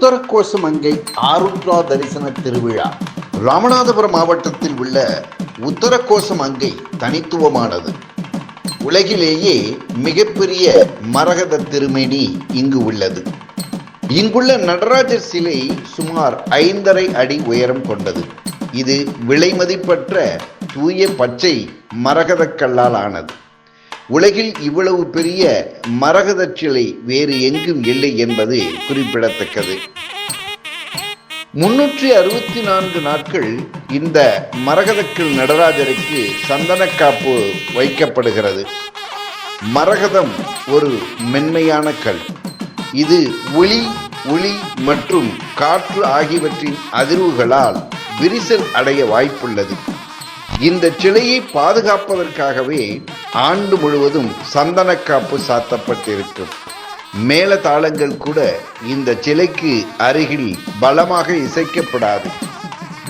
உத்தரகோசமங்கை ஆருத்ரா தரிசன திருவிழா. ராமநாதபுரம் மாவட்டத்தில் உள்ள உத்தரகோசமங்கை தனித்துவமானது. உலகிலேயே மிகப்பெரிய மரகத திருமேனி இங்கு உள்ளது. இங்குள்ள நடராஜர் சிலை சுமார் 5.5 அடி உயரம் கொண்டது. இது விலைமதிப்பற்ற தூய பச்சை மரகத கல்லால் ஆனது. உலகில் இவ்வளவு பெரிய மரகத சிலை வேறு எங்கும் இல்லை என்பது குறிப்பிடத்தக்கது. 364 நாட்கள் இந்த மரகதக்கல் நடராஜருக்கு சந்தன காப்பு வைக்கப்படுகிறது. மரகதம் ஒரு மென்மையான கல். இது ஒளி மற்றும் காற்று ஆகியவற்றின் அதிர்வுகளால் விரிசல் அடைய வாய்ப்புள்ளது. இந்த சிலையை பாதுகாப்பதற்காகவே ஆண்டு முழுவதும் சந்தன காப்பு சாத்தப்பட்டிருக்கும். மேள தாளங்கள் கூட இந்த சிலைக்கு அருகில் பலமாக இசைக்கப்படாது.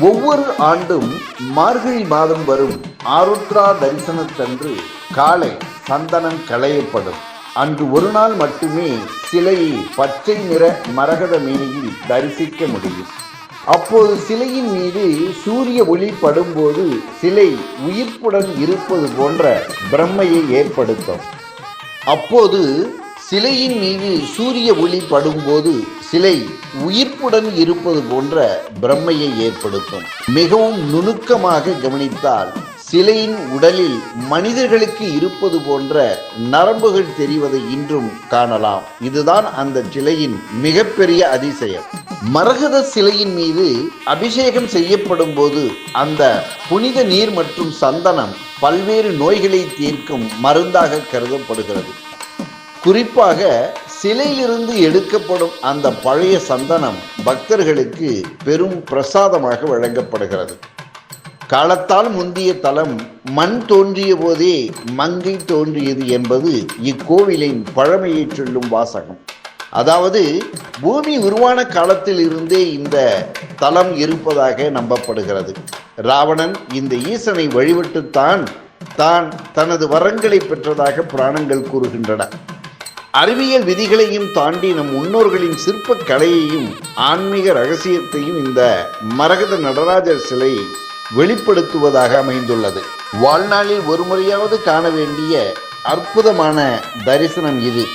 ஒவ்வொரு ஆண்டும் மார்கழி மாதம் வரும் ஆருத்ரா தரிசனத்தன்று காலை சந்தனம் களையப்படும். அன்று ஒரு நாள் மட்டுமே சிலையை பச்சை நிற மரகத மேனியில் தரிசிக்க முடியும். அப்போது சிலையின் மீது சூரிய ஒளி படும்போது சிலை உயிர்ப்புடன் இருப்பது போன்ற பிரமையை ஏற்படுத்தும். அப்போது சிலையின் மீது சூரிய ஒளி படும்போது சிலை உயிர்ப்புடன் இருப்பது போன்ற பிரமையை ஏற்படுத்தும். மிகவும் நுணுக்கமாக கவனித்தால் சிலையின் உடலில் மனிதர்களுக்கு இருப்பது போன்ற நரம்புகள் தெரிவதை இன்றும் காணலாம். இதுதான் அந்த சிலையின் மிகப்பெரிய அதிசயம். மரகத சிலையின் மீது அபிஷேகம் செய்யப்படும் போது அந்த புனித நீர் மற்றும் சந்தனம் பல்வேறு நோய்களை தீர்க்கும் மருந்தாக கருதப்படுகிறது. குறிப்பாக சிலையிலிருந்து எடுக்கப்படும் அந்த பழைய சந்தனம் பக்தர்களுக்கு பெரும் பிரசாதமாக வழங்கப்படுகிறது. காலத்தால் முந்திய தலம் மண் தோன்றிய போதே மங்கை தோன்றியது என்பது இக்கோவிலின் பழமையை சொல்லும் வாசகம். அதாவது பூமி உருவான காலத்தில் இருந்தே இந்த தலம் இருப்பதாக நம்பப்படுகிறது. ராவணன் இந்த ஈசனை வழிபட்டுத்தான் தனது வரங்களை பெற்றதாக புராணங்கள் கூறுகின்றன. அறிவியல் விதிகளையும் தாண்டி நம் முன்னோர்களின் சிற்ப கலையையும் ஆன்மீக ரகசியத்தையும் இந்த மரகத நடராஜர் சிலை வெளிப்படுத்துவதாக அமைந்துள்ளது. வாழ்நாளில் ஒரு முறையாவது காண வேண்டிய அற்புதமான தரிசனம் இது.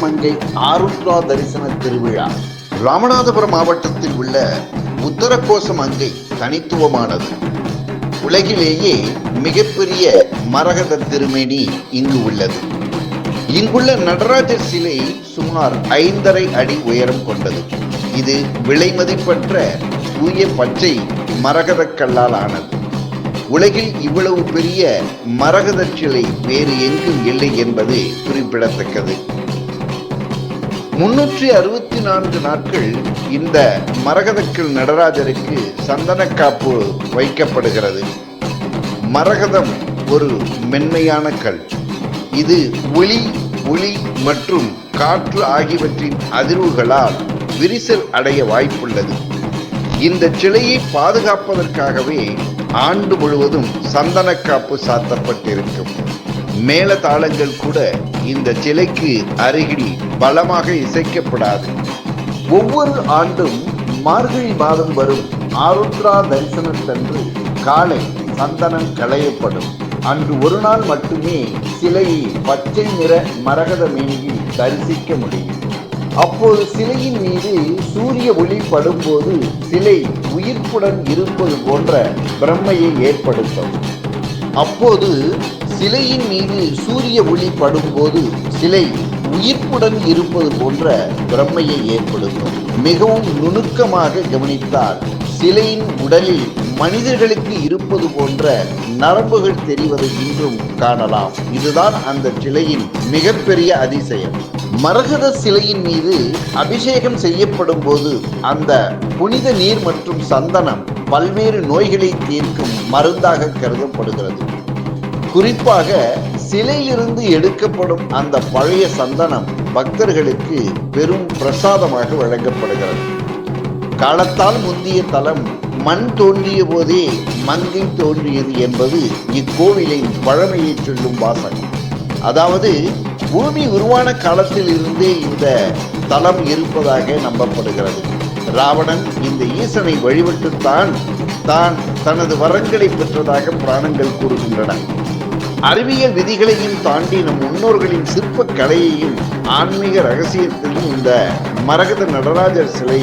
மங்கை ஆருத்ரா தரிசன திருவிழா. ராமநாதபுரம் மாவட்டத்தில் உள்ள உத்தரகோச மங்கை தனித்துவமானது. உலகிலேயே மிகப்பெரிய மரகத திருமேனி இங்கு உள்ளது. இங்குள்ள நடராஜர் சிலை சுமார் 5.5 அடி உயரம் கொண்டது. இது விலைமதிப்பற்ற தூய பச்சை மரகத கல்லால் ஆனது. உலகில் இவ்வளவு பெரிய மரகத சிலை வேறு எங்கும் இல்லை என்பது குறிப்பிடத்தக்கது. 364 நாட்கள் இந்த மரகதக்கல் நடராஜருக்கு சந்தனக்காப்பு வைக்கப்படுகிறது. மரகதம் ஒரு மென்மையான கல். இது ஒளி மற்றும் காற்று ஆகியவற்றின் அதிர்வுகளால் விரிசல் அடைய வாய்ப்புள்ளது. இந்த சிலையை பாதுகாப்பதற்காகவே ஆண்டு முழுவதும் சந்தனக்காப்பு சாத்தப்பட்டிருக்கும். மேல தாளங்கள் கூட இந்த சிலைக்கு அருகில் பலமாக இசைக்கப்படாது. ஒவ்வொரு ஆண்டும் மார்கழி மாதம் வரும் ஆருத்ரா தரிசனத்தன்று காலை சந்தனம் களையப்படும். அன்று ஒரு நாள் மட்டுமே சிலையை பச்சை நிற மரகத மேனியில் தரிசிக்க முடியும். அப்போது சிலையின் மீது சூரிய ஒளி படும்போது சிலை உயிர்ப்புடன் இருப்பது போன்ற பிரம்மையை ஏற்படுத்தும். அப்போது சிலையின் மீது சூரிய ஒளி படும்போது சிலை உயிர்ப்புடன் இருப்பது போன்ற பிரம்மையை ஏற்படுத்தும். மிகவும் நுணுக்கமாக கவனித்தால் சிலையின் உடலில் மனிதர்களுக்கு இருப்பது போன்ற நரம்புகள் தெரிவதை இன்றும் காணலாம். இதுதான் அந்த சிலையின் மிகப்பெரிய அதிசயம். மரகத சிலையின் மீது அபிஷேகம் செய்யப்படும் போது அந்த புனித நீர் மற்றும் சந்தனம் பல்வேறு நோய்களை தீர்க்கும் மருந்தாக கருதப்படுகிறது. குறிப்பாக சிலையிலிருந்து எடுக்கப்படும் அந்த பழைய சந்தனம் பக்தர்களுக்கு பெரும் பிரசாதமாக வழங்கப்படுகிறது. காலத்தால் முந்திய தலம் மண் தோன்றிய போதே மங்கை தோன்றியது என்பது இக்கோவிலின் பழமையை சொல்லும் வாசகம். அதாவது பூமி உருவான காலத்தில் இருந்தே இந்த தலம் இருப்பதாக நம்பப்படுகிறது. ராவணன் இந்த ஈசனை வழிபட்டுத்தான் தனது வரங்களை பெற்றதாக புராணங்கள் கூறுகின்றன. அறிவியல் விதிகளையும் தாண்டி நம் முன்னோர்களின் சிற்ப கலையையும் ஆன்மீக ரகசியத்தையும் இந்த மரகத நடராஜர் சிலை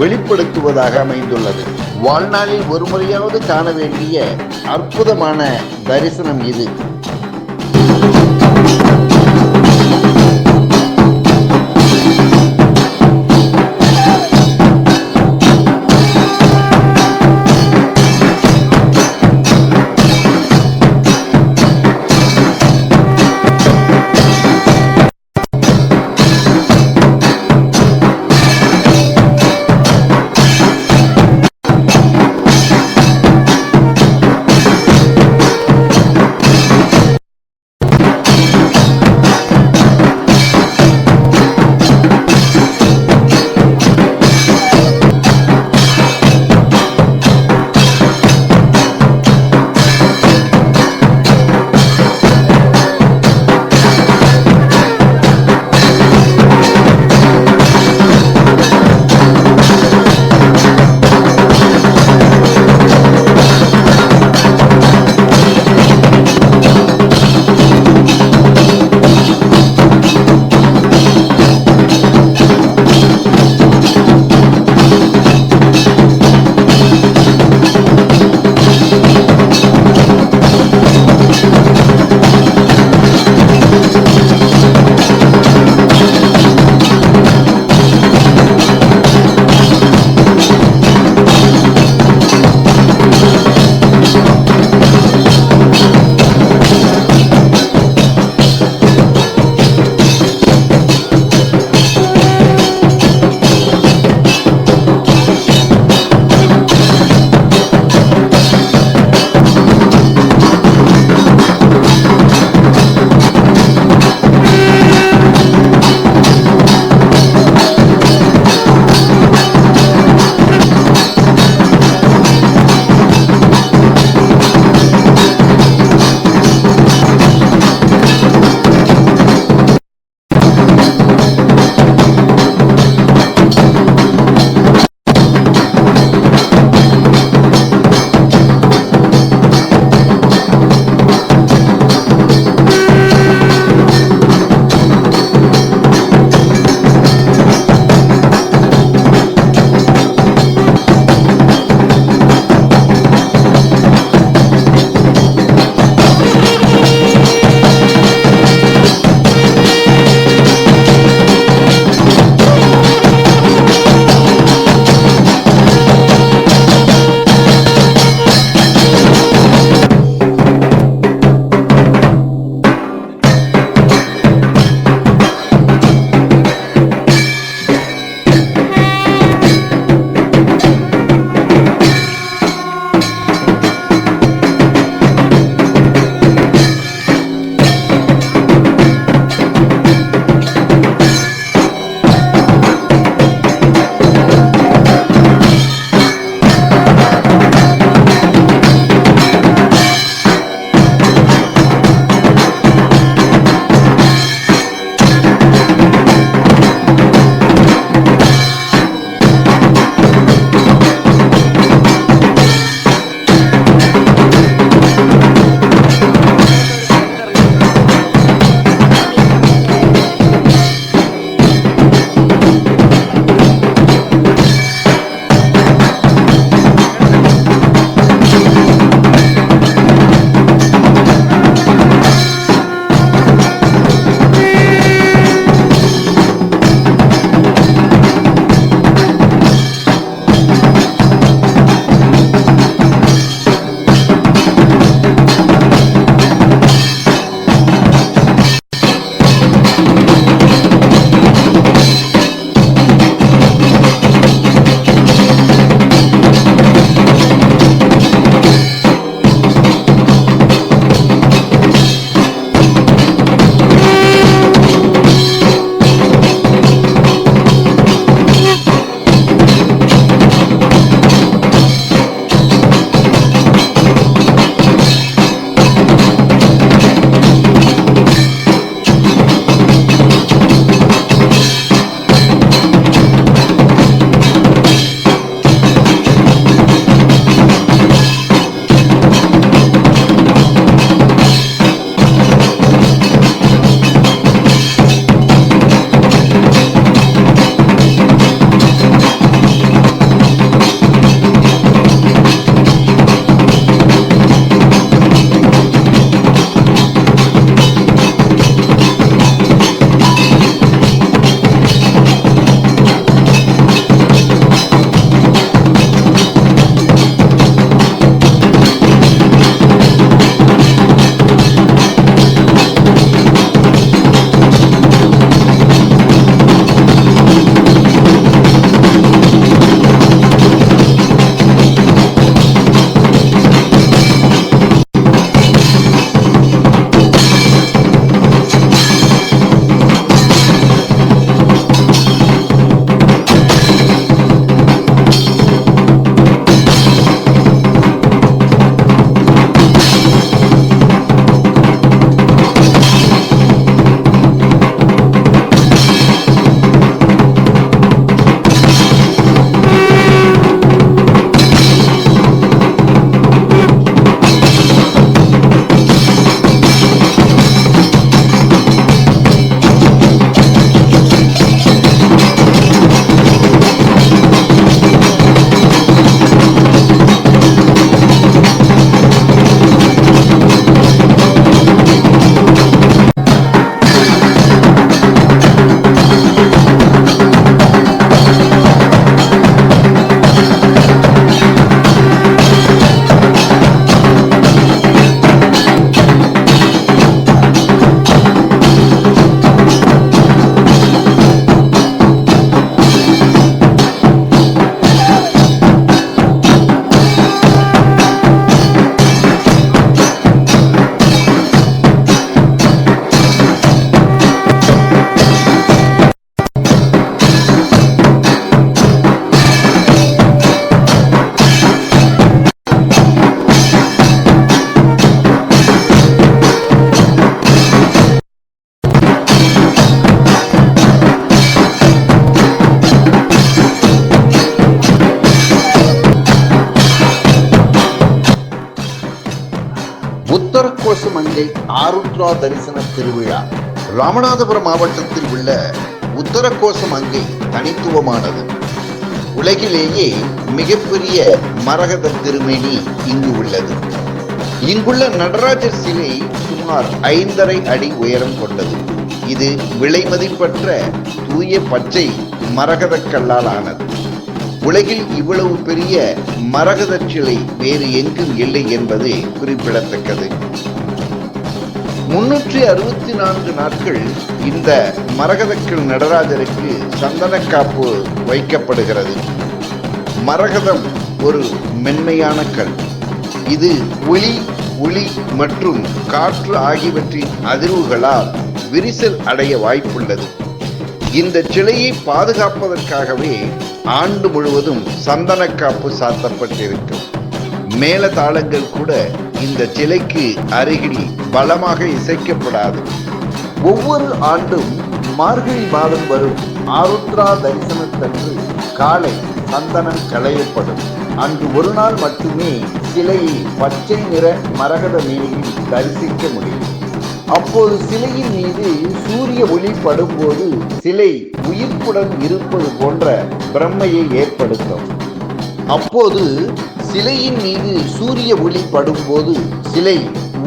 வெளிப்படுத்துவதாக அமைந்துள்ளது. வாழ்நாளில் ஒரு முறையாவது காண வேண்டிய அற்புதமான தரிசனம் இது. உத்தரகோச மங்கை ஆருத்ரா தரிசன திருவிழா. ராமநாதபுரம் மாவட்டத்தில் உள்ள உத்தரகோச மங்கை தனித்துவமானது. உலகிலேயே மிகப்பெரிய மரகத திருமேனி இங்கு உள்ளது. இங்குள்ள நடராஜர் சிலை சுமார் 5.5 அடி உயரம் கொண்டது. இது விலை மதிப்பற்ற தூய பச்சை மரகத கல்லால் ஆனது. உலகில் இவ்வளவு பெரிய மரகத சிலை வேறு எங்கும் இல்லை என்பது குறிப்பிடத்தக்கது. 364 நாட்கள் இந்த மரகதக்கல் நடராஜருக்கு சந்தனக்காப்பு வைக்கப்படுகிறது. மரகதம் ஒரு மென்மையான கல். இது ஒளி மற்றும் காற்று ஆகியவற்றின் அதிர்வுகளால் விரிசல் அடைய வாய்ப்புள்ளது. இந்த சிலையை பாதுகாப்பதற்காகவே ஆண்டு முழுவதும் சந்தனக்காப்பு சாத்தப்பட்டிருக்கும். மேல தாளங்கள் கூட இந்த சிலைக்கு அருகில் பலமாக இசைக்கப்படாது. ஒவ்வொரு ஆண்டும் மார்கழி மாதம் வரும் ஆருத்ரா தரிசனத்தன்று காலை சந்தனம் களையப்படும். அன்று ஒரு நாள் மட்டுமே சிலையை பச்சை நிற மரகத மேனியில் தரிசிக்க முடியும். அப்போது சிலையின் மீது சூரிய ஒளி படும்போது சிலை உயிர்ப்புடன் இருப்பது போன்ற பிரம்மையை ஏற்படுத்தும். அப்போது சிலையின் மீது சூரிய ஒளி படும்போது சிலை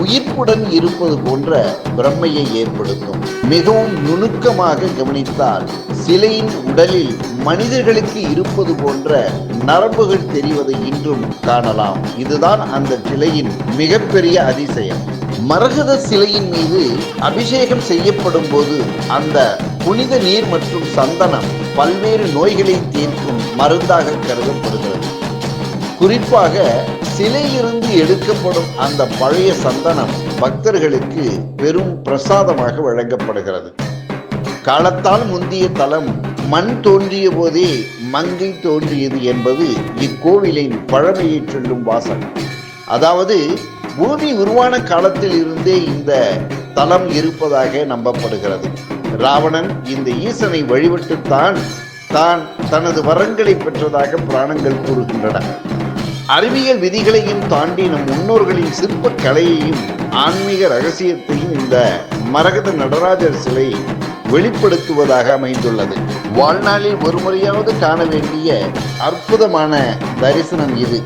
உயிர்ப்புடன் இருப்பது போன்ற பிரம்மையை ஏற்படுத்தும். மிகவும் நுணுக்கமாக கவனித்தால் சிலையின் உடலில் மனிதர்களுக்கு இருப்பது போன்ற நரம்புகள் தெரிவதை இன்றும் காணலாம். இதுதான் அந்த சிலையின் மிகப்பெரிய அதிசயம். மரகத சிலையின் மீது அபிஷேகம் செய்யப்படும் போது அந்த புனித நீர் மற்றும் சந்தனம் பல்வேறு நோய்களை தீர்க்கும் மருந்தாக கருதப்படுகிறது. குறிப்பாக சிலையிலிருந்து எடுக்கப்படும் அந்த பழைய சந்தனம் பக்தர்களுக்கு பெரும் பிரசாதமாக வழங்கப்படுகிறது. காலத்தால் முந்திய தலம் மண் தோன்றிய போதே மங்கை தோன்றியது என்பது இக்கோவிலின் பழமையை சொல்லும் வாசகம். அதாவது பூமி உருவான காலத்தில் இருந்தே இந்த தலம் இருப்பதாக நம்பப்படுகிறது. ராவணன் இந்த ஈசனை வழிபட்டுத்தான் தனது வரங்களை பெற்றதாக புராணங்கள் கூறுகின்றன. அறிவியல் விதிகளையும் தாண்டி நம் முன்னோர்களின் சிற்ப கலையையும் ஆன்மீக ரகசியத்தையும் இந்த மரகத நடராஜர் சிலை வெளிப்படுத்துவதாக அமைந்துள்ளது. வாழ்நாளில் ஒரு முறையாவது காண வேண்டிய அற்புதமான தரிசனம் இது.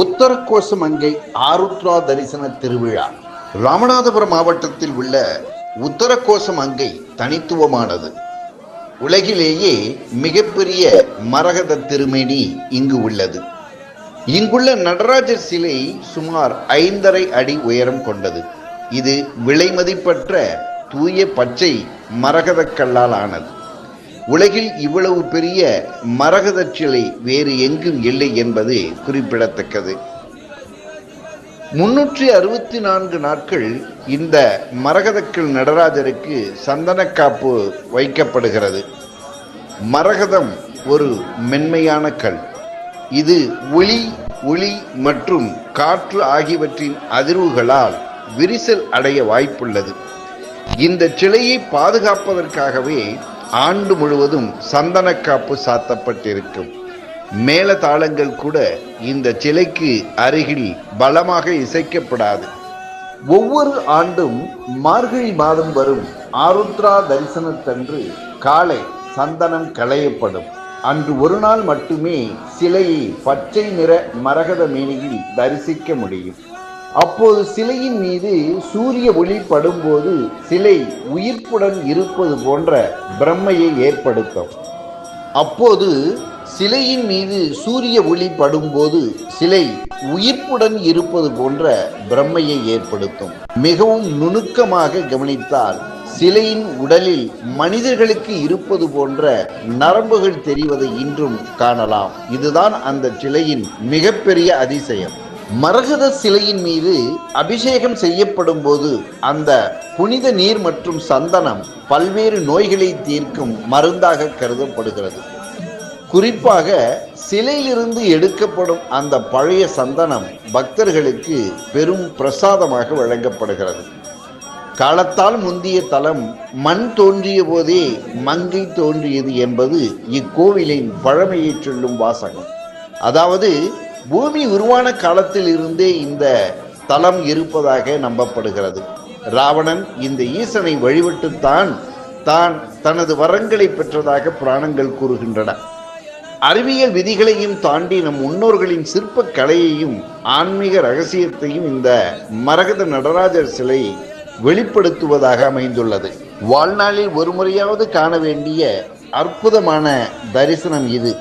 உத்தரகோசமங்கை ஆருத்ரா தரிசன திருவிழா. ராமநாதபுரம் மாவட்டத்தில் உள்ள உத்தரகோசமங்கை தனித்துவமானது. உலகிலேயே மிகப்பெரிய மரகத திருமேனி இங்கு உள்ளது. இங்குள்ள நடராஜர் சிலை சுமார் 5.5 அடி உயரம் கொண்டது. இது விலைமதிப்பற்ற தூய பச்சை மரகத கல்லால் ஆனது. உலகில் இவ்வளவு பெரிய மரகத சிலை வேறு எங்கும் இல்லை என்பது குறிப்பிடத்தக்கது. 364 நாட்கள் இந்த மரகதக்கல் நடராஜருக்கு சந்தனக்காப்பு வைக்கப்படுகிறது. மரகதம் ஒரு மென்மையான கல். இது ஒளி மற்றும் காற்று ஆகியவற்றின் அதிர்வுகளால் விரிசல் அடைய வாய்ப்புள்ளது. இந்த சிலையை பாதுகாப்பதற்காகவே ஆண்டு முழுவதும் சந்தனக்காப்பு சாத்தப்பட்டிருக்கும். மேல தாளங்கள் கூட இந்த சிலைக்கு அருகில் பலமாக இசைக்கப்படாது. ஒவ்வொரு ஆண்டும் மார்கழி மாதம் வரும் ஆருத்ரா தரிசனத்தன்று காலை சந்தனம் களையப்படும். அன்று ஒரு நாள் மட்டுமே சிலையை பச்சை நிற மரகத மேனியில் தரிசிக்க முடியும். அப்போது சிலையின் மீது சூரிய ஒளி படும்போது சிலை உயிர்ப்புடன் இருப்பது போன்ற பிரம்மையை ஏற்படுத்தும். அப்போது சிலையின் மீது சூரிய ஒளி படும்போது சிலை உயிர்ப்புடன் இருப்பது போன்ற பிரமையை ஏற்படுத்தும். மிகவும் நுணுக்கமாக கவனித்தால் சிலையின் உடலில் மனிதர்களுக்கு இருப்பது போன்ற நரம்புகள் தெரிவதை இன்றும் காணலாம். இதுதான் அந்த சிலையின் மிகப்பெரிய அதிசயம். மரகத சிலையின் மீது அபிஷேகம் செய்யப்படும் போது அந்த புனித நீர் மற்றும் சந்தனம் பல்வேறு நோய்களை தீர்க்கும் மருந்தாக கருதப்படுகிறது. குறிப்பாக சிலையிலிருந்து எடுக்கப்படும் அந்த பழைய சந்தனம் பக்தர்களுக்கு பெரும் பிரசாதமாக வழங்கப்படுகிறது. காலத்தால் முந்திய தலம் மண் தோன்றிய போதே மங்கை தோன்றியது என்பது இக்கோவிலின் பழமையை சொல்லும் வாசகம். அதாவது பூமி உருவான காலத்தில் இருந்தே இந்த தலம் இருப்பதாக நம்பப்படுகிறது. ராவணன் இந்த ஈசனை வழிபட்டுத்தான் தனது வரங்களை பெற்றதாக புராணங்கள் கூறுகின்றன. அறிவியல் விதிகளையும் தாண்டி நம் முன்னோர்களின் சிற்ப கலையையும் ஆன்மீக ரகசியத்தையும் இந்த மரகத நடராஜர் சிலை வெளிப்படுத்துவதாக அமைந்துள்ளது. வாழ்நாளில் ஒரு முறையாவது காண வேண்டிய அற்புதமான தரிசனம் இது.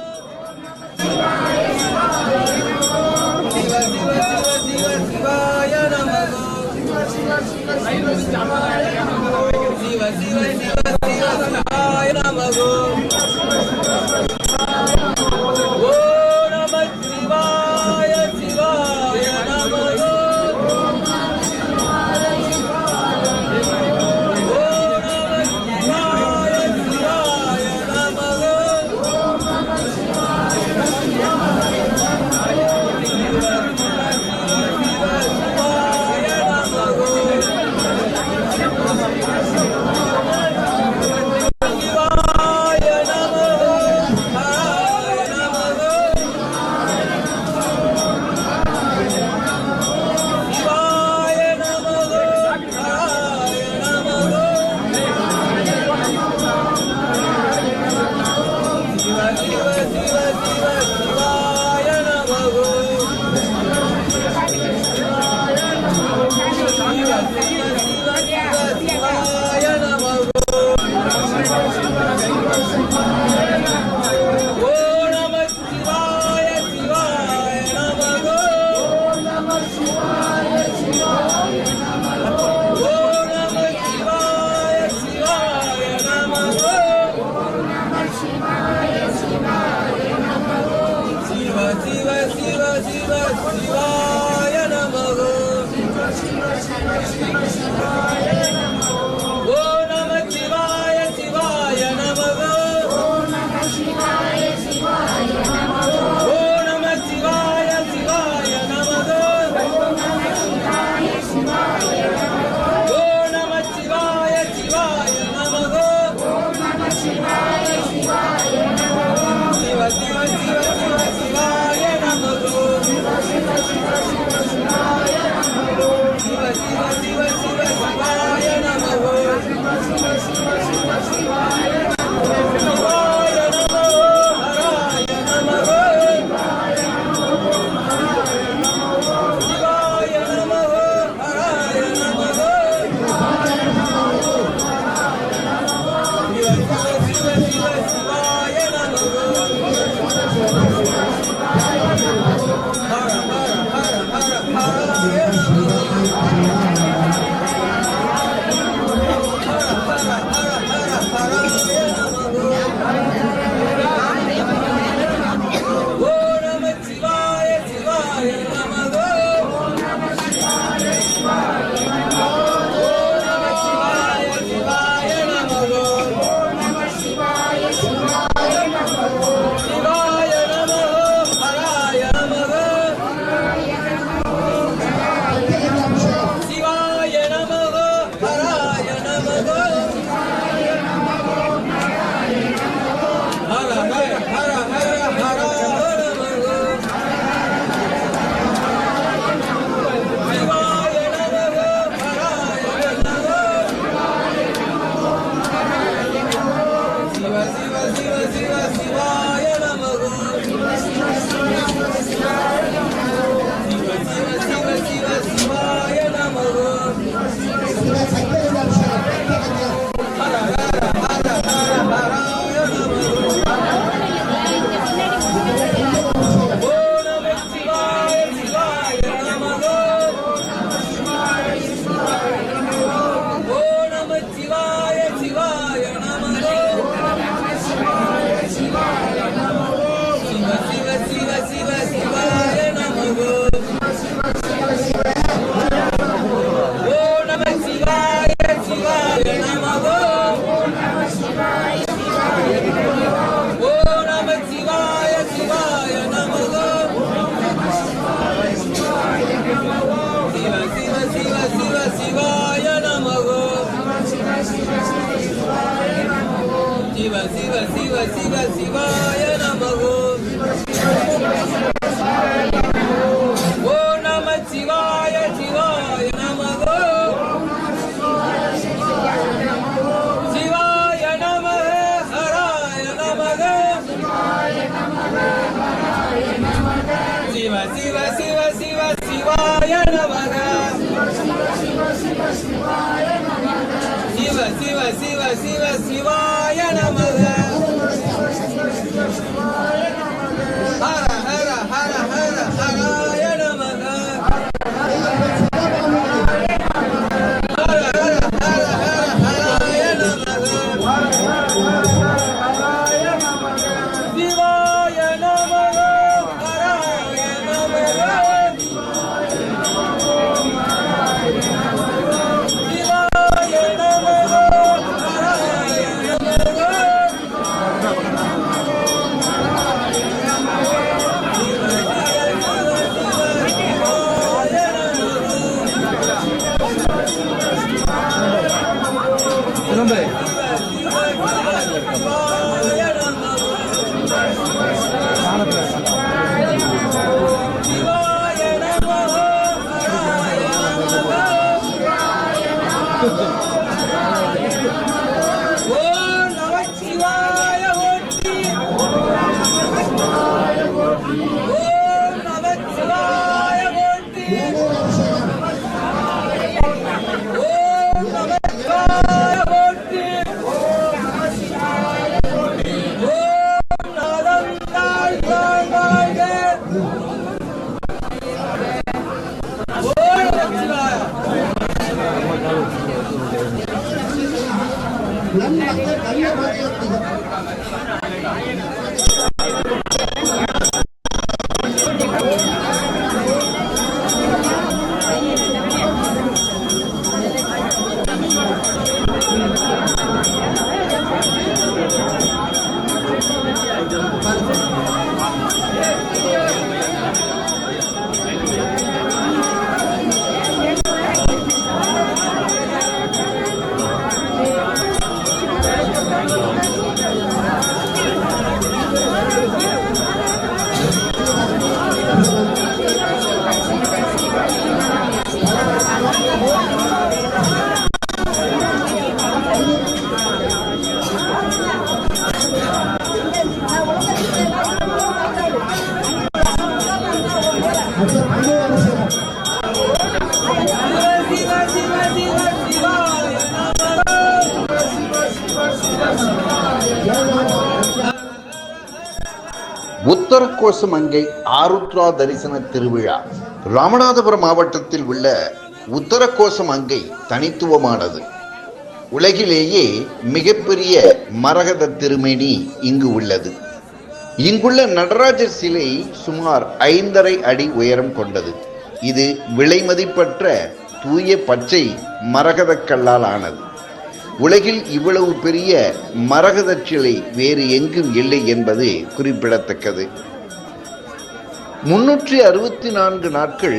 உத்தரகோசமங்கை ஆருத்ரா தரிசன திருவிழா. ராமநாதபுரம் மாவட்டத்தில் உள்ள உத்தரகோசமங்கை தனித்துவமானது. உலகிலேயே மிகப்பெரிய மரகத திருமேனி இங்கு உள்ளது. இங்குள்ள நடராஜர் சிலை சுமார் 5.5 அடி உயரம் கொண்டது. இது விலைமதிப்பற்ற தூய பச்சை மரகத கல்லால் ஆனது. உலகில் இவ்வளவு பெரிய மரகத சிலை வேறு எங்கும் இல்லை என்பது குறிப்பிடத்தக்கது. 364 நாட்கள்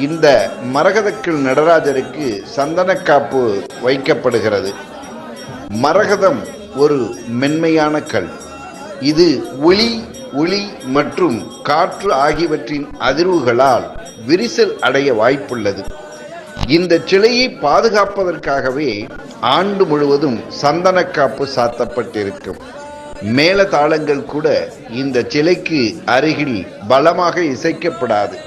இந்த மரகதக்கல் நடராஜருக்கு சந்தனக்காப்பு வைக்கப்படுகிறது. மரகதம் ஒரு மென்மையான கல். இது ஒளி மற்றும் காற்று ஆகியவற்றின் அதிர்வுகளால் விரிசல் அடைய வாய்ப்புள்ளது. இந்த சிலையை பாதுகாப்பதற்காகவே ஆண்டு முழுவதும் சந்தனக்காப்பு சாத்தப்பட்டிருக்கும். மேல தாளங்கள் கூட இந்த சிலைக்கு அருகில் பலமாக இசைக்கப்படாது.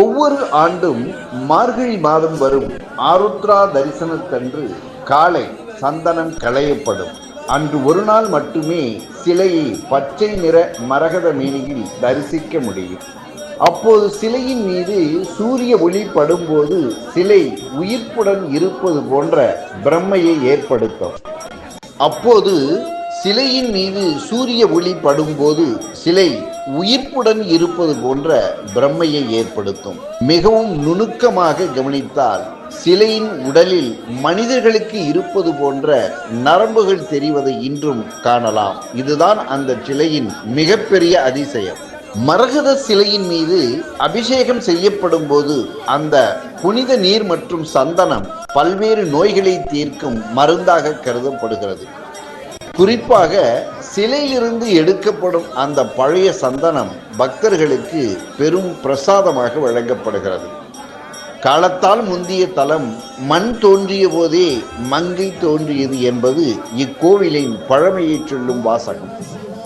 ஒவ்வொரு ஆண்டும் மார்கழி மாதம் வரும் ஆருத்ரா தரிசனத்தன்று காலை சந்தனம் களையப்படும். அன்று ஒரு நாள் மட்டுமே சிலையை பச்சை நிற மரகத மேனியில் தரிசிக்க முடியும். அப்போது சிலையின் மீது சூரிய ஒளி படும்போது சிலை உயிர்ப்புடன் இருப்பது போன்ற பிரம்மையை ஏற்படுத்தும். அப்போது சிலையின் மீது சூரிய ஒளி படும்போது சிலை உயிர்ப்புடன் இருப்பது போன்ற பிரம்மையை ஏற்படுத்தும். மிகவும் நுணுக்கமாக கவனித்தால் சிலையின் உடலில் மனிதர்களுக்கு இருப்பது போன்ற நரம்புகள் தெரிவதை இன்றும் காணலாம். இதுதான் அந்த சிலையின் மிகப்பெரிய அதிசயம். மரகத சிலையின் மீது அபிஷேகம் செய்யப்படும் போது அந்த புனித நீர் மற்றும் சந்தனம் பல்வேறு நோய்களை தீர்க்கும் மருந்தாக கருதப்படுகிறது. குறிப்பாக சிலையிலிருந்து எடுக்கப்படும் அந்த பழைய சந்தனம் பக்தர்களுக்கு பெரும் பிரசாதமாக வழங்கப்படுகிறது. காலத்தால் முந்திய தலம் மண் தோன்றிய போதே மங்கை தோன்றியது என்பது இக்கோவிலின் பழமையை சொல்லும் வாசகம்.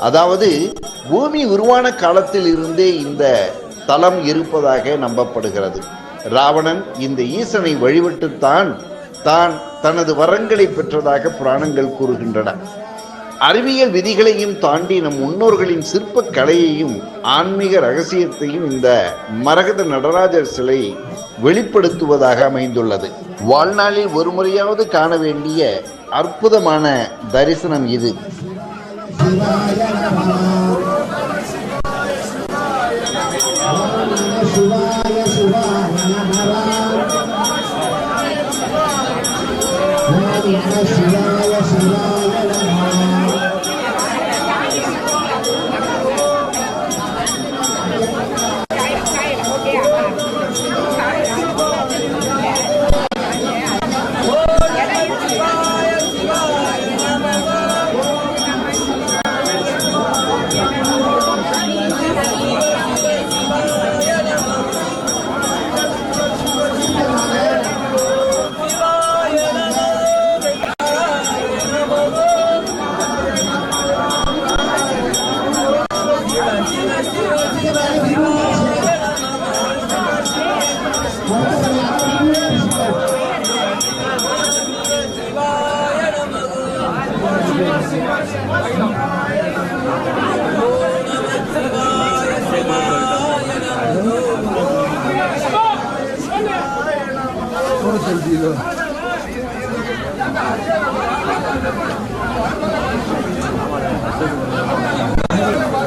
அதாவது பூமி உருவான காலத்தில் இருந்தே இந்த தலம் இருப்பதாக நம்பப்படுகிறது. ராவணன் இந்த ஈசனை வழிபட்டுத்தான் தனது வரங்களை பெற்றதாக புராணங்கள் கூறுகின்றன. அறிவியல் விதிகளையும் தாண்டி நம் முன்னோர்களின் சிற்ப கலையையும் ஆன்மீக ரகசியத்தையும் இந்த மரகத நடராஜர் சிலை வெளிப்படுத்துவதாக அமைந்துள்ளது. வாழ்நாளில் ஒரு முறையாவது காண வேண்டிய அற்புதமான தரிசனம் இது. Gracias.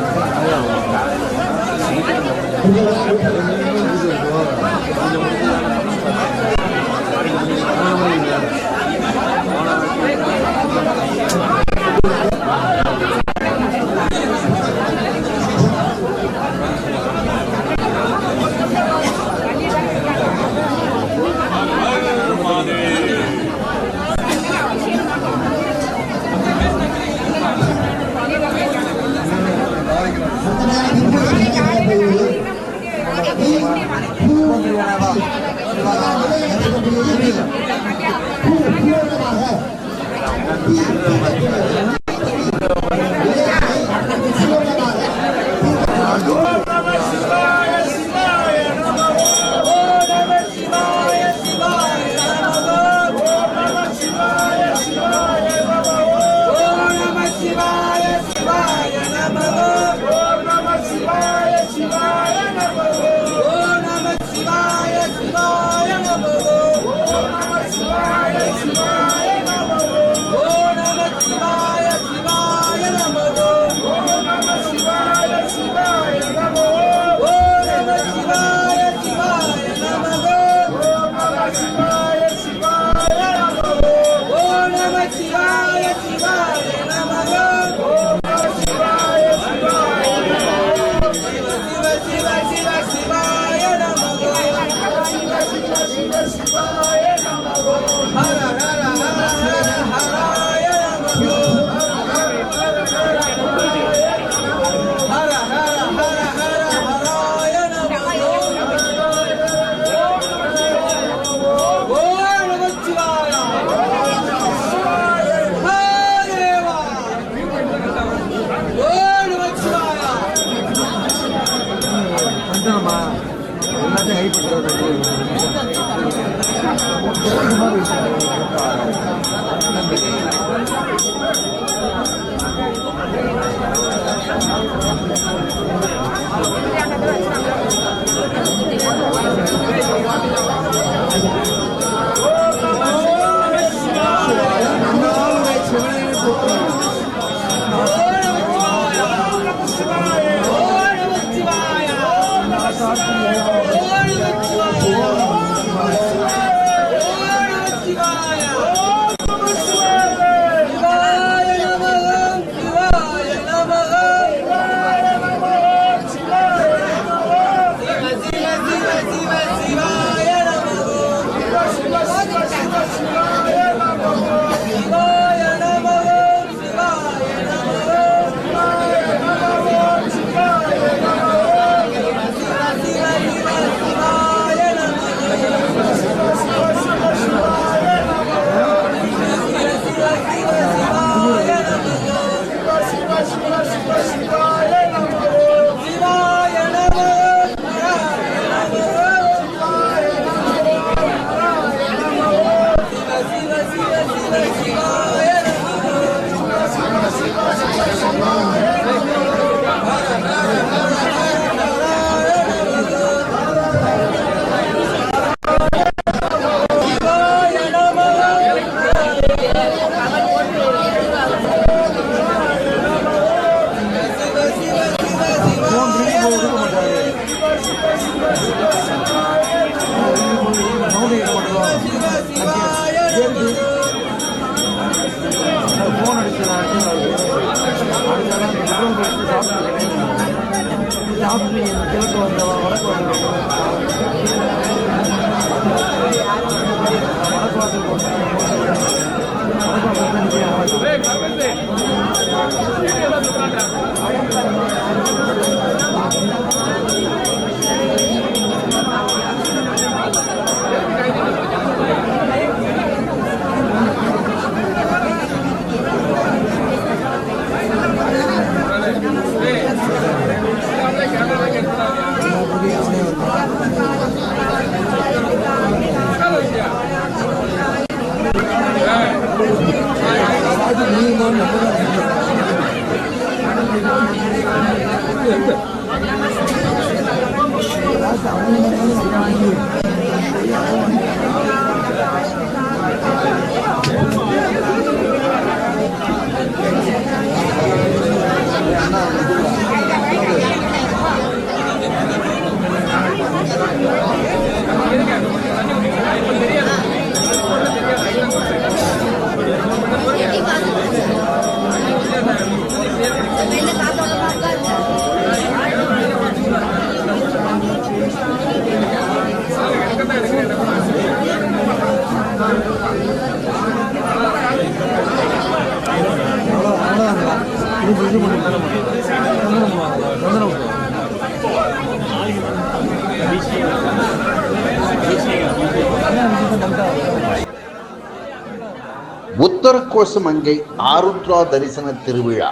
உத்தரகோசமங்கை ஆருத்ரா தரிசன திருவிழா.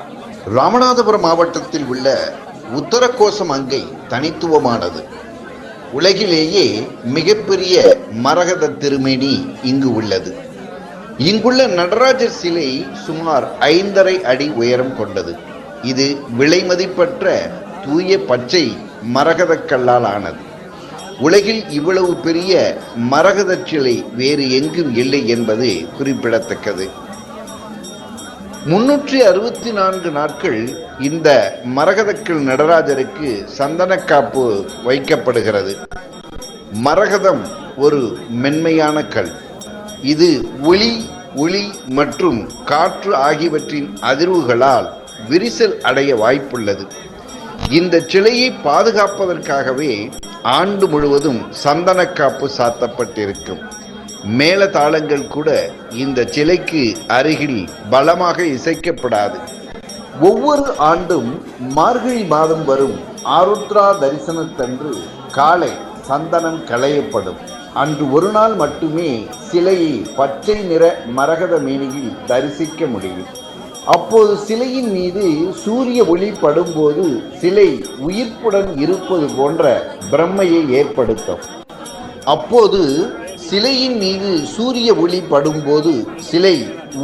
ராமநாதபுரம் மாவட்டத்தில் உள்ள உத்தரகோசமங்கை தனித்துவமானது. உலகிலேயே மிகப்பெரிய மரகத திருமேனி இங்கு உள்ளது. இங்குள்ள நடராஜர் சிலை சுமார் 5.5 அடி உயரம் கொண்டது. இது விலை மதிப்பற்ற தூய பச்சை மரகத கல்லால் ஆனது. உலகில் இவ்வளவு பெரிய மரகத சிலை வேறு எங்கும் இல்லை என்பது குறிப்பிடத்தக்கது. 364 நாட்கள் இந்த மரகதக்கல் நடராஜருக்கு சந்தனக்காப்பு வைக்கப்படுகிறது. மரகதம் ஒரு மென்மையான கல். இது ஒளி மற்றும் காற்று ஆகியவற்றின் அதிர்வுகளால் விரிசல் அடைய வாய்ப்புள்ளது. இந்த சிலையை பாதுகாப்பதற்காகவே ஆண்டு முழுவதும் சந்தனக்காப்பு சாத்தப்பட்டிருக்கும். மேளதாளங்கள் கூட இந்த சிலைக்கு அருகில் பலமாக இசைக்கப்படாது. ஒவ்வொரு ஆண்டும் மார்கழி மாதம் வரும் ஆருத்ரா தரிசனத்தன்று காலை சந்தனம் களையப்படும். அன்று ஒரு நாள் மட்டுமே சிலையை பச்சை நிற மரகத மேனியில் தரிசிக்க முடியும். அப்போது சிலையின் மீது சூரிய ஒளி படும்போது சிலை உயிர்ப்புடன் இருப்பது போன்ற பிரமையை ஏற்படுத்தும். அப்போது சிலையின் மீது சூரிய ஒளி படும்போது சிலை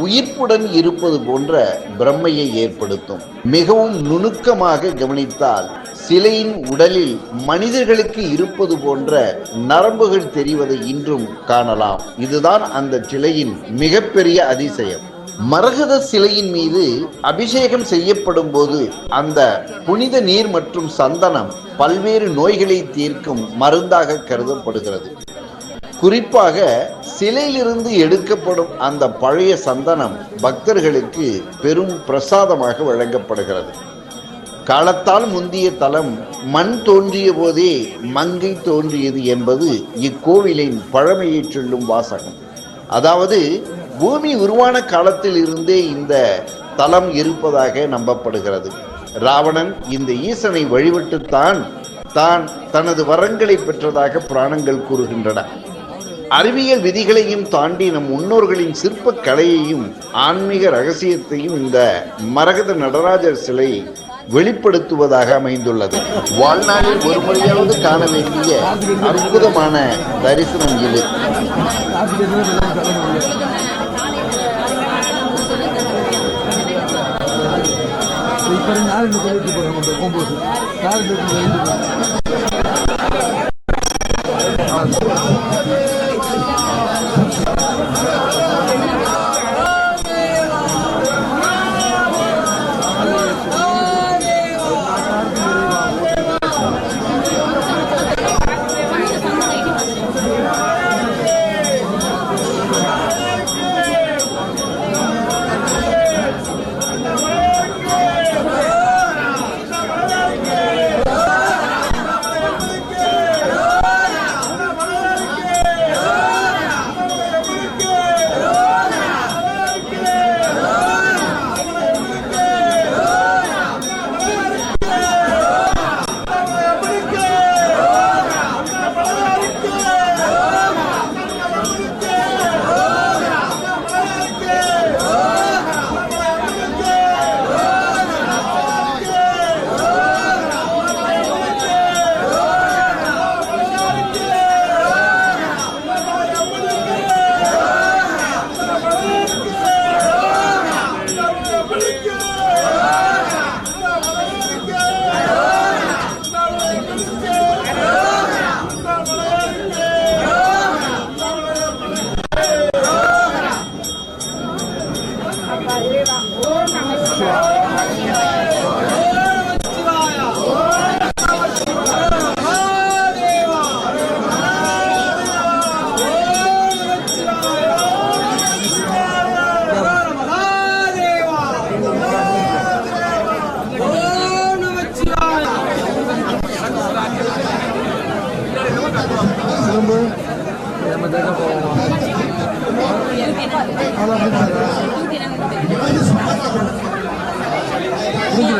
உயிர்ப்புடன் இருப்பது போன்ற பிரமையை ஏற்படுத்தும். மிகவும் நுணுக்கமாக கவனித்தால் சிலையின் உடலில் மனிதர்களுக்கு இருப்பது போன்ற நரம்புகள் தெரிவதை இன்றும் காணலாம். இதுதான் அந்த சிலையின் மிகப்பெரிய அதிசயம். மரகத சிலையின் மீது அபிஷேகம் செய்யப்படும் போது அந்த புனித நீர் மற்றும் சந்தனம் பல்வேறு நோய்களை தீர்க்கும் மருந்தாக கருதப்படுகிறது. குறிப்பாக சிலையிலிருந்து எடுக்கப்படும் அந்த பழைய சந்தனம் பக்தர்களுக்கு பெரும் பிரசாதமாக வழங்கப்படுகிறது. காலத்தால் முந்திய தலம் மண் தோன்றிய போதே மங்கை தோன்றியது என்பது இக்கோவிலின் பழமையை சொல்லும் வாசகம். அதாவது பூமி உருவான காலத்தில் இருந்தே இந்த தலம் இருப்பதாக நம்பப்படுகிறது. ராவணன் இந்த ஈசனை வழிபட்டுத்தான் தனது வரங்களை பெற்றதாக புராணங்கள் கூறுகின்றன. அறிவியல் விதிகளையும் தாண்டி நம் முன்னோர்களின் சிற்ப கலையையும் ஆன்மீக ரகசியத்தையும் இந்த மரகத நடராஜர் சிலை வெளிப்படுத்துவதாக அமைந்துள்ளது. வாழ்நாளில் ஒரு முறையாவது காண வேண்டிய அற்புதமான தரிசனம் இது. Ini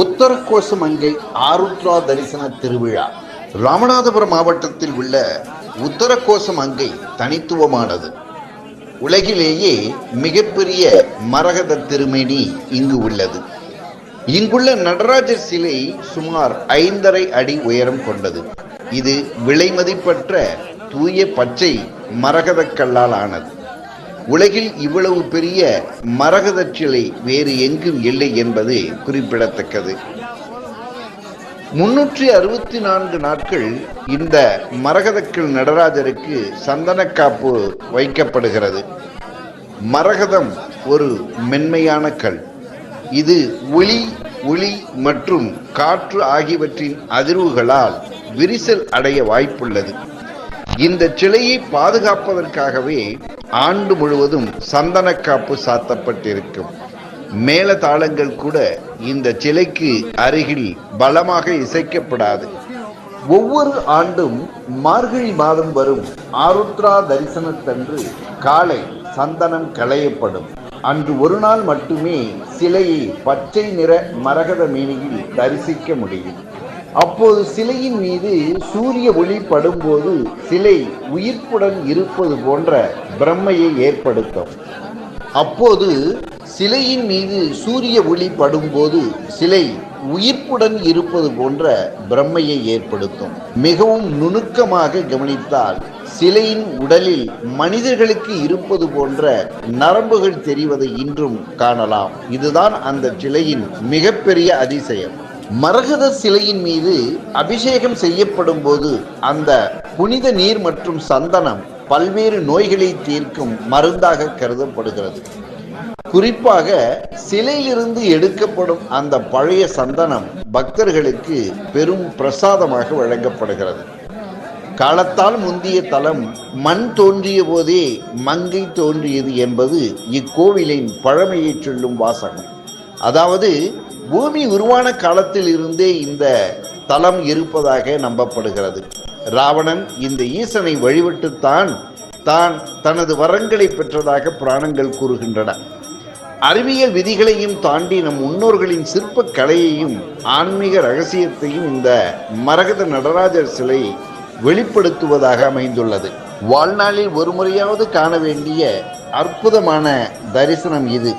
உத்தரகோசமங்கை ஆருத்ரா தரிசன திருவிழா. ராமநாதபுரம் மாவட்டத்தில் உள்ள உத்தரகோசமங்கை தனித்துவமானது. உலகிலேயே மிகப்பெரிய மரகத திருமேனி இங்கு உள்ளது. இங்குள்ள நடராஜர் சிலை சுமார் 5.5 அடி உயரம் கொண்டது. இது விலைமதிப்பற்ற தூய பச்சை மரகத கல்லால் ஆனது. உலகில் இவ்வளவு பெரிய மரகத சிலை வேறு எங்கும் இல்லை என்பது குறிப்பிடத்தக்கது. 364 நாட்கள் இந்த மரகதக்கல் நடராஜருக்கு சந்தனக்காப்பு வைக்கப்படுகிறது. மரகதம் ஒரு மென்மையான கல். இது ஒளி மற்றும் காற்று ஆகியவற்றின் அதிர்வுகளால் விரிசல் அடைய வாய்ப்புள்ளது. இந்த சிலையை பாதுகாப்பதற்காகவே ஆண்டு முழுவதும் சந்தனக்காப்பு சாத்தப்பட்டிருக்கும். மேல தாளங்கள் கூட இந்த சிலைக்கு அருகில் பலமாக இசைக்கப்படாது. ஒவ்வொரு ஆண்டும் மார்கழி மாதம் வரும் ஆருத்ரா தரிசனத்தன்று காலை சந்தனம் களையப்படும். அன்று ஒரு நாள் மட்டுமே சிலையை பச்சை நிற மரகத மேனியில் தரிசிக்க முடியும். அப்போது சிலையின் மீது சூரிய ஒளி படும்போது சிலை உயிர்ப்புடன் இருப்பது போன்ற பிரமையை ஏற்படுத்தும். அப்போது சிலையின் மீது சூரிய ஒளி படும்போது சிலை உயிர்ப்புடன் இருப்பது போன்ற பிரமையை ஏற்படுத்தும். மிகவும் நுணுக்கமாக கவனித்தால் சிலையின் உடலில் மனிதர்களுக்கு இருப்பது போன்ற நரம்புகள் தெரிவதை இன்றும் காணலாம். இதுதான் அந்த சிலையின் மிகப்பெரிய அதிசயம். மரகத சிலையின் மீது அபிஷேகம் செய்யப்படும் போது அந்த புனித நீர் மற்றும் சந்தனம் பல்வேறு நோய்களை தீர்க்கும் மருந்தாக கருதப்படுகிறது. குறிப்பாக சிலையிலிருந்து எடுக்கப்படும் அந்த பழைய சந்தனம் பக்தர்களுக்கு பெரும் பிரசாதமாக வழங்கப்படுகிறது. காலத்தால் முந்திய தலம் மண் தோன்றிய போதே மங்கை தோன்றியது என்பது இக்கோவிலின் பழமையை சொல்லும் வாசகம். அதாவது பூமி உருவான காலத்தில் இருந்தே இந்த தலம் இருப்பதாக நம்பப்படுகிறது. ராவணன் இந்த ஈசனை வழிபட்டுத்தான் தனது வரங்களை பெற்றதாக புராணங்கள் கூறுகின்றன. அறிவியல் விதிகளையும் தாண்டி நம் முன்னோர்களின் சிற்ப கலையையும் ஆன்மீக ரகசியத்தையும் இந்த மரகத நடராஜர் சிலை வெளிப்படுத்துவதாக அமைந்துள்ளது. வாழ்நாளில் ஒரு முறையாவது காண வேண்டிய அற்புதமான தரிசனம் இது.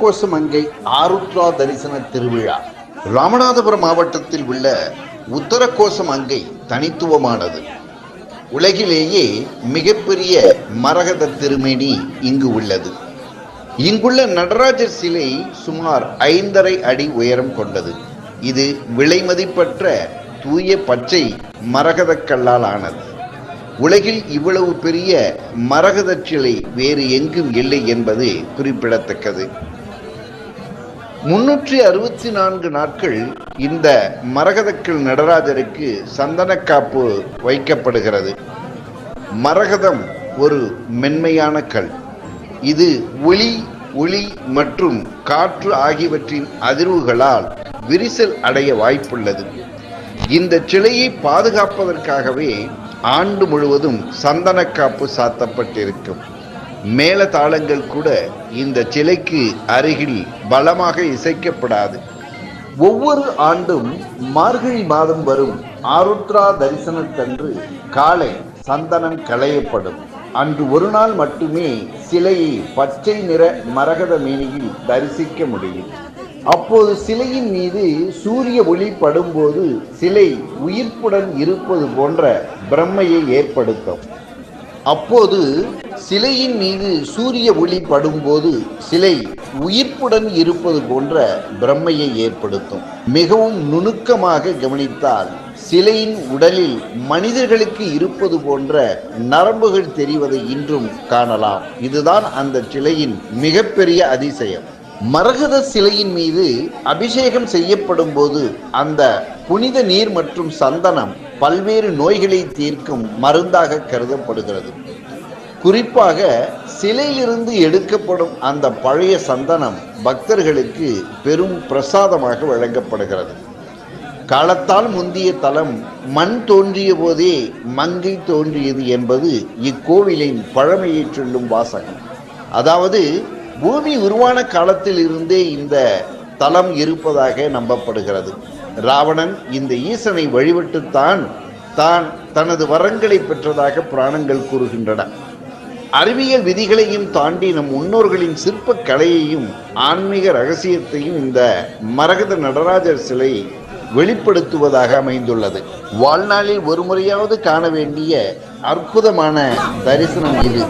கோசமங்கை ஆருத்ரா தரிசன திருவிழா. ராமநாதபுரம் மாவட்டத்தில் உள்ள உத்தர கோசமங்கை தனித்துவமானது. உலகிலேயே மிகப்பெரிய மரகத திருமேனி இங்கு உள்ளது. இங்குள்ள நடராஜர் சிலை சுமார் 5.5 அடி உயரம் கொண்டது. இது விலைமதிப்பற்ற தூய பச்சை மரகத கல்லால் ஆனது. உலகில் இவ்வளவு பெரிய மரகத சிலை வேறு எங்கும் இல்லை என்பது குறிப்பிடத்தக்கது. 364 நாட்கள் இந்த மரகதக்கல் நடராஜருக்கு சந்தனக்காப்பு வைக்கப்படுகிறது. மரகதம் ஒரு மென்மையான கல். இது ஒளி மற்றும் காற்று ஆகியவற்றின் அதிர்வுகளால் விரிசல் அடைய வாய்ப்புள்ளது. இந்த சிலையை பாதுகாப்பதற்காகவே ஆண்டு முழுவதும் சந்தனக்காப்பு சாத்தப்பட்டிருக்கும். மேல தாளங்கள் கூட இந்த சிலைக்கு அருகில் பலமாக இசைக்கப்படாது. ஒவ்வொரு ஆண்டும் மார்கழி மாதம் வரும் ஆருத்ரா தரிசனத்தன்று காலை சந்தனம் களையப்படும். அன்று ஒரு நாள் மட்டுமே சிலையை பச்சை நிற மரகத மேனியில் தரிசிக்க முடியும். அப்போது சிலையின் மீது சூரிய ஒளி படும்போது சிலை உயிர்ப்புடன் இருப்பது போன்ற பிரம்மையை ஏற்படுத்தும். அப்போது சிலையின் மீது சூரிய ஒளி படும்போது சிலை உயிர்ப்புடன் இருப்பது போன்ற பிரம்மையை ஏற்படுத்தும். மிகவும் நுணுக்கமாக கவனித்தால் சிலையின் உடலில் மனிதர்களுக்கு இருப்பது போன்ற நரம்புகள் தெரிவதை இன்றும் காணலாம். இதுதான் அந்த சிலையின் மிகப்பெரிய அதிசயம். மரகத சிலையின் மீது அபிஷேகம் செய்யப்படும் போது அந்த புனித நீர் மற்றும் சந்தனம் பல்வேறு நோய்களை தீர்க்கும் மருந்தாக கருதப்படுகிறது. குறிப்பாக சிலையிலிருந்து எடுக்கப்படும் அந்த பழைய சந்தனம் பக்தர்களுக்கு பெரும் பிரசாதமாக வழங்கப்படுகிறது. காலத்தால் முந்திய தலம் மண் தோன்றிய போதே மங்கை தோன்றியது என்பது இக்கோவிலின் பழமையை சொல்லும் வாசகம். அதாவது பூமி உருவான காலத்தில் இருந்தே இந்த தலம் இருப்பதாக நம்பப்படுகிறது. ராவணன் இந்த ஈசனை வழிபட்டுத்தான் தனது வரங்களை பெற்றதாக புராணங்கள் கூறுகின்றன. அறிவியல் விதிகளையும் தாண்டி நம் முன்னோர்களின் சிற்ப கலையையும் ஆன்மீக ரகசியத்தையும் இந்த மரகத நடராஜர் சிலை வெளிப்படுத்துவதாக அமைந்துள்ளது. வாழ்நாளில் ஒரு முறையாவது காண வேண்டிய அற்புதமான தரிசனம் இது.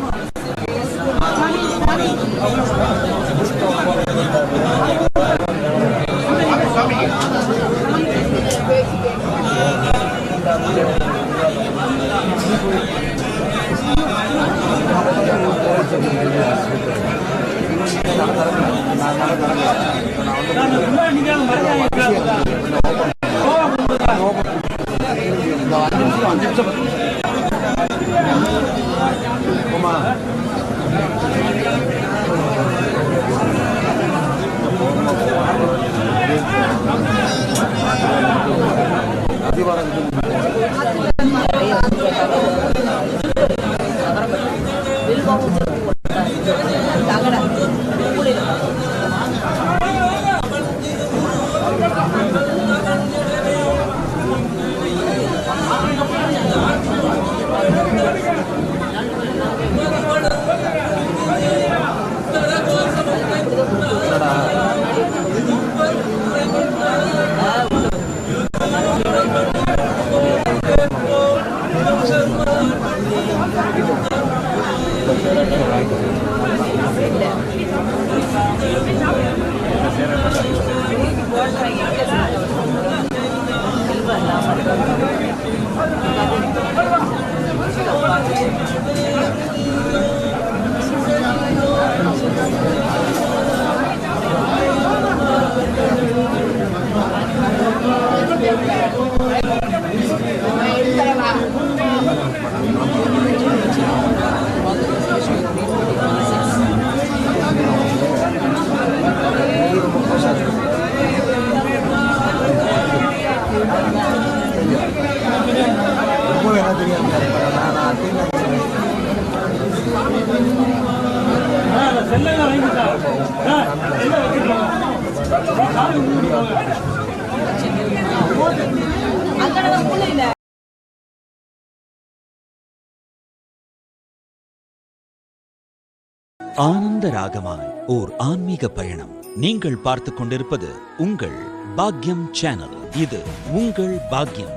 ஆனந்த ராகமாய் ஓர் ஆன்மீக பயணம். நீங்கள் பார்த்துக் கொண்டிருப்பது உங்கள் பாக்யம் சேனல். இது உங்கள் பாக்யம்,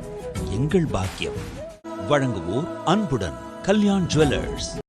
எங்கள் பாக்கியம். வழங்குவோர் அன்புடன் கல்யாண் ஜுவல்லர்ஸ்.